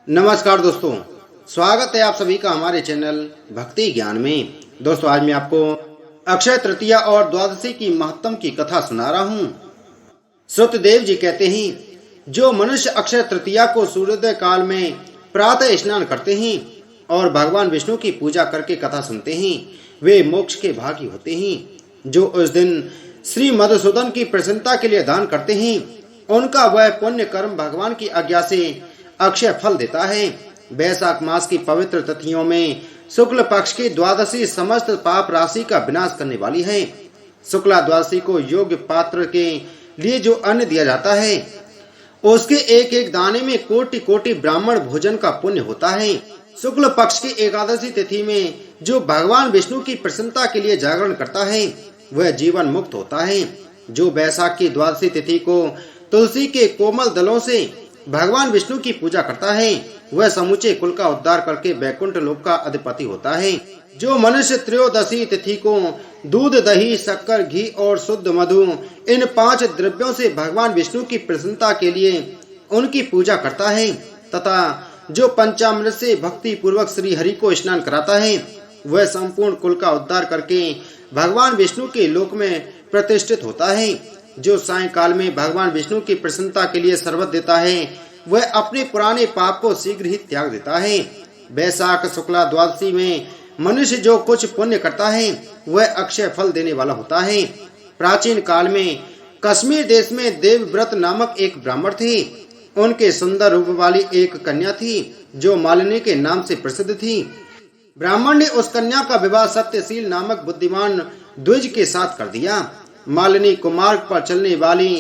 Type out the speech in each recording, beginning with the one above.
नमस्कार दोस्तों, स्वागत है आप सभी का हमारे चैनल भक्ति ज्ञान में। दोस्तों, आज मैं आपको अक्षय तृतीया और द्वादशी की महत्तम की कथा सुना रहा हूँ। श्रुतदेव जी कहते हैं, जो मनुष्य अक्षय तृतीया को सूर्योदय काल में प्रातः स्नान करते हैं और भगवान विष्णु की पूजा करके कथा सुनते हैं, वे मोक्ष के भागी होते हैं। जो उस दिन श्री मधुसूदन की प्रसन्नता के लिए दान करते हैं, उनका वह पुण्य कर्म भगवान की आज्ञा से अक्षय फल देता है। वैशाख मास की पवित्र तिथियों में शुक्ल पक्ष की द्वादशी समस्त पाप राशि का विनाश करने वाली है। शुक्ला द्वादशी को योग्य पात्र के लिए जो अन्न दिया जाता है, उसके एक एक दाने में कोटि कोटि ब्राह्मण भोजन का पुण्य होता है। शुक्ल पक्ष की एकादशी तिथि में जो भगवान विष्णु की प्रसन्नता के लिए जागरण करता है, वह जीवन मुक्त होता है। जो वैशाख की द्वादशी तिथि को तुलसी के कोमल दलों से भगवान विष्णु की पूजा करता है, वह समूचे कुल का उद्धार करके वैकुंठ लोक का अधिपति होता है। जो मनुष्य त्रयोदशी तिथि को दूध, दही, शक्कर, घी और शुद्ध मधु इन 5 द्रव्यों से भगवान विष्णु की प्रसन्नता के लिए उनकी पूजा करता है तथा जो पंचामृत से भक्ति पूर्वक श्री हरि को स्नान कराता है, वह संपूर्ण कुल का उद्धार करके भगवान विष्णु के लोक में प्रतिष्ठित होता है। जो सायंकाल में भगवान विष्णु की प्रसन्नता के लिए शरबत देता है, वह अपने पुराने पाप को शीघ्र ही त्याग देता है। वैशाख शुक्ला द्वादशी में मनुष्य जो कुछ पुण्य करता है, वह अक्षय फल देने वाला होता है। प्राचीन काल में कश्मीर देश में देवव्रत नामक एक ब्राह्मण थे। उनके सुंदर रूप वाली एक कन्या थी, जो मालिनी के नाम से प्रसिद्ध थी। ब्राह्मण ने उस कन्या का विवाह सत्यशील नामक बुद्धिमान द्विज के साथ कर दिया। मालिनी कुमार्ग पर चलने वाली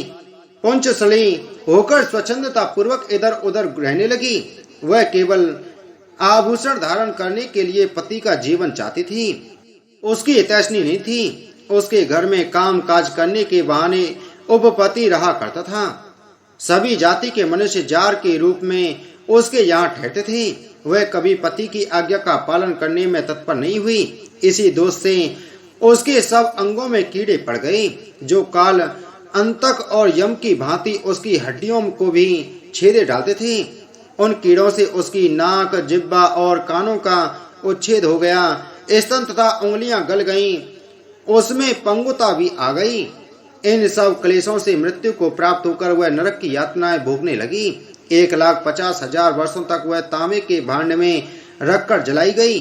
पुंचसली होकर स्वच्छंदता पूर्वक इधर उधर रहने लगी। वह केवल आभूषण धारण करने के लिए पति का जीवन चाहती थी, उसकी हितैषणी नहीं थी। उसके घर में काम काज करने के बहाने उपपति रहा करता था। सभी जाति के मनुष्य जार के रूप में उसके यहाँ ठहरते थे। वह कभी पति की आज्ञा का पालन करने में तत्पर नहीं हुई। इसी दोष से उसके सब अंगों में कीड़े पड़ गए, जो काल अंतक और यम की भांति उसकी हड्डियों को भी छेदे डालते थे। उन कीड़ों से उसकी नाक, जिह्वा और कानों का उच्छेद हो गया। स्तन तथा उंगलियां गल गईं, उसमें पंगुता भी आ गई। इन सब क्लेशों से मृत्यु को प्राप्त होकर वह नरक की यातनाएं भोगने लगी। 1,50,000 वर्षों तक वह तांबे के भांड में रखकर जलाई गई।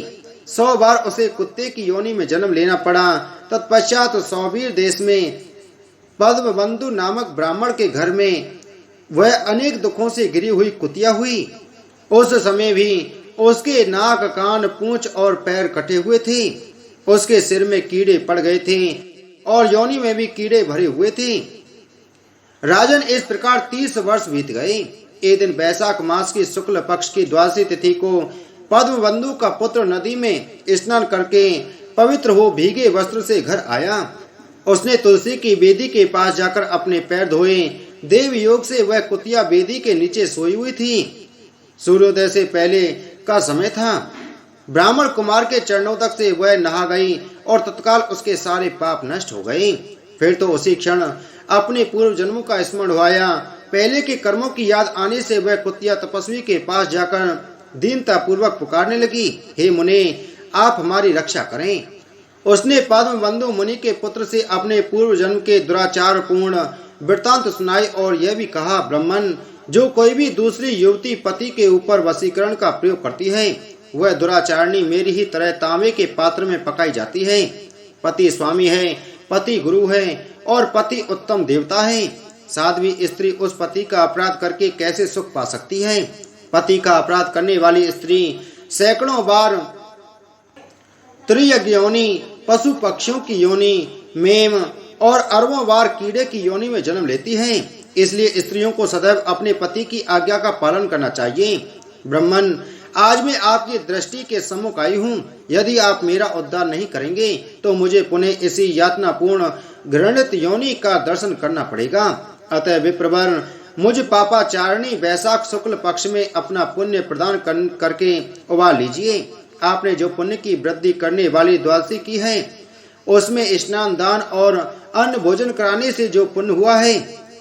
100 बार उसे कुत्ते की योनि में जन्म लेना पड़ा। तत्पश्चात सौवीर देश में पद्मबंधु नामक ब्राह्मण के घर में वह अनेक दुखों से घिरी हुई कुतिया हुई। उस समय भी उसके नाक, कान, पूंछ और पैर कटे हुए थे। उसके सिर में कीड़े पड़ गए थे और योनि में भी कीड़े भरे हुए थे। राजन, इस प्रकार 30 वर्ष बीत गए। एक दिन वैशाख मास की शुक्ल पक्ष की द्वादशी तिथि को पद्मबंधु का पुत्र नदी में स्नान करके पवित्र हो भीगे वस्त्र से घर आया। उसने तुलसी की वेदी के पास जाकर अपने पैर धोए। देव योग से वह कुतिया वेदी के नीचे सोई हुई थी। सूर्योदय से पहले का समय था। ब्राह्मण कुमार के चरणोदक से वह नहा गई और तत्काल उसके सारे पाप नष्ट हो गए। फिर तो उसी क्षण अपने पूर्व जन्मों का स्मरण हुआ। पहले के कर्मों की याद आने से वह कुतिया तपस्वी के पास जाकर दीनता पूर्वक पुकारने लगी, हे मुने, आप हमारी रक्षा करें। उसने पद्मबंधु मुनि के पुत्र से अपने पूर्व जन्म के दुराचार पूर्ण वृत्तांत सुनाई और यह भी कहा, ब्राह्मण, जो कोई भी दूसरी युवती पति के ऊपर वशीकरण का प्रयोग करती है, वह दुराचारणी मेरी ही तरह तांबे के पात्र में पकाई जाती है। पति स्वामी है, पति गुरु है और पति उत्तम देवता है। साध्वी स्त्री उस पति का अपराध करके कैसे सुख पा सकती है? पति का अपराध करने वाली स्त्री सैकड़ों बार त्रियज्ञ योनि, पशु पक्षियों की योनि, मेम और अरबों बार कीड़े की योनि में जन्म लेती है। इसलिए स्त्रियों को सदैव अपने पति की आज्ञा का पालन करना चाहिए। ब्राह्मण, आज मैं आपकी दृष्टि के सम्मुख आई हूँ। यदि आप मेरा उद्धार नहीं करेंगे तो मुझे पुनः इसी यातनापूर्ण घृणित योनि का दर्शन करना पड़ेगा। अतः विप्रवर, मुझ पापाचारिणी वैशाख शुक्ल पक्ष में अपना पुण्य प्रदान करके उबार लीजिए। आपने जो पुण्य की वृद्धि करने वाली द्वादशी की है, उसमें स्नान, दान और अन्न भोजन कराने से जो पुण्य हुआ है,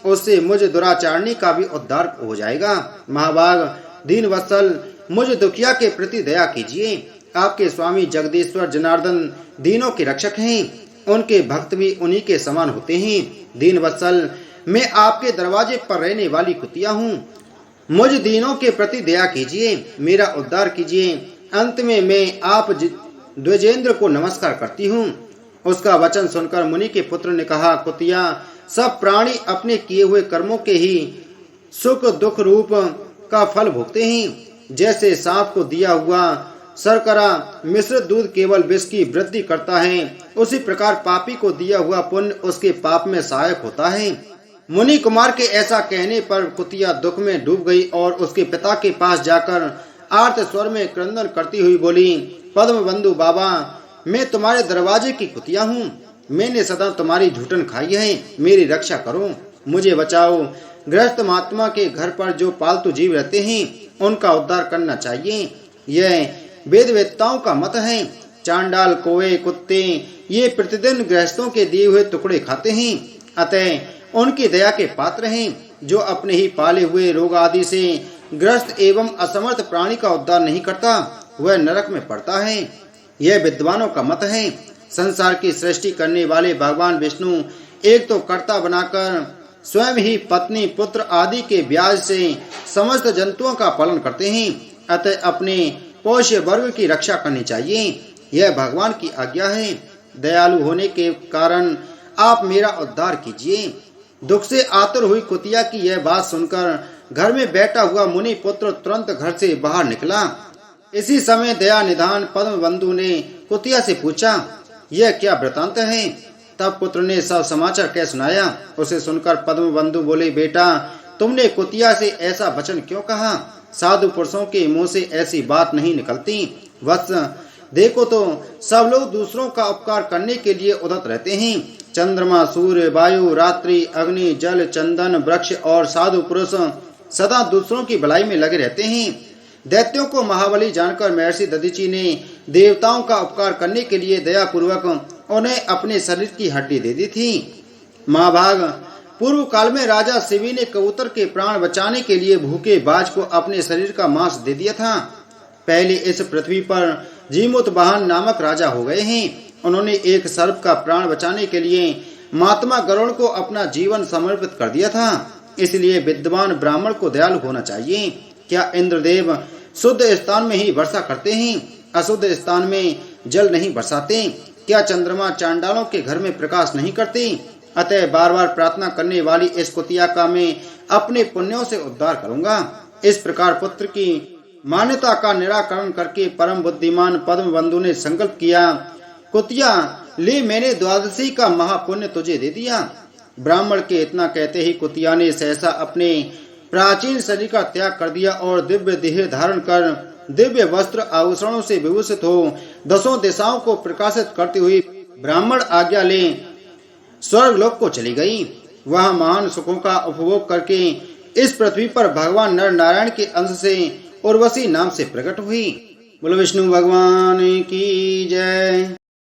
उससे मुझ दुराचारणी का भी उद्धार हो जाएगा। महाभाग, दीन वत्सल मुझ दुखिया के प्रति दया कीजिए। आपके स्वामी जगदीश्वर जनार्दन दीनों के रक्षक हैं। उनके भक्त भी उन्हीं के समान होते हैं। दीन वत्सल मैं आपके दरवाजे पर रहने वाली कुतिया हूँ। मुझ दीनों के प्रति दया कीजिए, मेरा उद्धार कीजिए। अंत में मैं आप द्विजेंद्र को नमस्कार करती हूँ। उसका वचन सुनकर मुनि के पुत्र ने कहा, कुतिया, सब प्राणी अपने किए हुए कर्मों के ही सुख दुख रूप का फल भोगते हैं। जैसे सांप को दिया हुआ शर्करा मिश्रित दूध केवल विष की वृद्धि करता है, उसी प्रकार पापी को दिया हुआ पुण्य उसके पाप में सहायक होता है। मुनि कुमार के ऐसा कहने पर कुतिया दुख में डूब गई और उसके पिता के पास जाकर आर्त स्वर में क्रंदन करती हुई बोली, पद्म बंधु बाबा, मैं तुम्हारे दरवाजे की कुतिया हूँ। मैंने सदा तुम्हारी झूठन खाई है, मेरी रक्षा करो, मुझे बचाओ। गृहस्थ महात्मा के घर पर जो पालतू जीव रहते हैं उनका उद्धार करना चाहिए, यह वेद वेत्ताओं का मत है। चांडाल, कौवे, कुत्ते ये प्रतिदिन गृहस्थों के दिए हुए टुकड़े खाते हैं, अतः उनकी दया के पात्र हैं। जो अपने ही पाले हुए रोग आदि से ग्रस्त एवं असमर्थ प्राणी का उद्धार नहीं करता, वह नरक में पड़ता है, यह विद्वानों का मत है। संसार की सृष्टि करने वाले भगवान विष्णु एक तो कर्ता बनाकर स्वयं ही पत्नी पुत्र आदि के ब्याज से समस्त जंतुओं का पालन करते हैं, अतः अपने पोष्य वर्ग की रक्षा करनी चाहिए, यह भगवान की आज्ञा है। दयालु होने के कारण आप मेरा उद्धार कीजिए। दुख से आतुर हुई कुतिया की यह बात सुनकर घर में बैठा हुआ मुनि पुत्र तुरंत घर से बाहर निकला। इसी समय दया निधान पद्म बंधु ने कुतिया से पूछा, यह क्या वृतांत है? तब पुत्र ने सब समाचार कह सुनाया। उसे सुनकर पद्म बंधु बोले, बेटा, तुमने कुतिया से ऐसा वचन क्यों कहा? साधु पुरुषों के मुंह से ऐसी बात नहीं निकलती। वत्स, देखो तो सब लोग दूसरों का उपकार करने के लिए उद्यत रहते हैं। चंद्रमा, सूर्य, वायु, रात्रि, अग्नि, जल, चंदन, वृक्ष और साधु पुरुष सदा दूसरों की भलाई में लगे रहते हैं। दैत्यों को महाबली जानकर महर्षि दधीचि ने देवताओं का उपकार करने के लिए दया पूर्वक उन्हें अपने शरीर की हड्डी दे दी थी। महाभाग, पूर्व काल में राजा शिवी ने कबूतर के प्राण बचाने के लिए भूखे बाज को अपने शरीर का मांस दे दिया था। पहले इस पृथ्वी पर जीमूतवाहन नामक राजा हो गए हैं। उन्होंने एक सर्प का प्राण बचाने के लिए महात्मा गरुड़ को अपना जीवन समर्पित कर दिया था। इसलिए विद्वान ब्राह्मण को दयालु होना चाहिए। क्या इंद्रदेव शुद्ध स्थान में ही वर्षा करते हैं, अशुद्ध स्थान में जल नहीं बरसाते? क्या चंद्रमा चांडालों के घर में प्रकाश नहीं करते? अतः बार बार प्रार्थना करने वाली इस कुतिया का मैं अपने पुण्यों से उद्धार करूंगा। इस प्रकार पुत्र की मान्यता का निराकरण करके परम बुद्धिमान पद्म बंधु ने संकल्प किया, कुतिया, ले, मैंने द्वादशी का महापुण्य तुझे दे दिया। ब्राह्मण के इतना कहते ही कुतिया ने सहसा अपने प्राचीन शरीर का त्याग कर दिया और दिव्य देह धारण कर दिव्य वस्त्र आभूषणों से विभूषित हो दसों दिशाओं को प्रकाशित करती हुई ब्राह्मण आज्ञा ले स्वर्ग लोक को चली गई। वह महान सुखों का उपभोग करके इस पृथ्वी पर भगवान नर नारायण के अंश से उर्वशी नाम से प्रकट हुई। बोलो विष्णु भगवान की जय।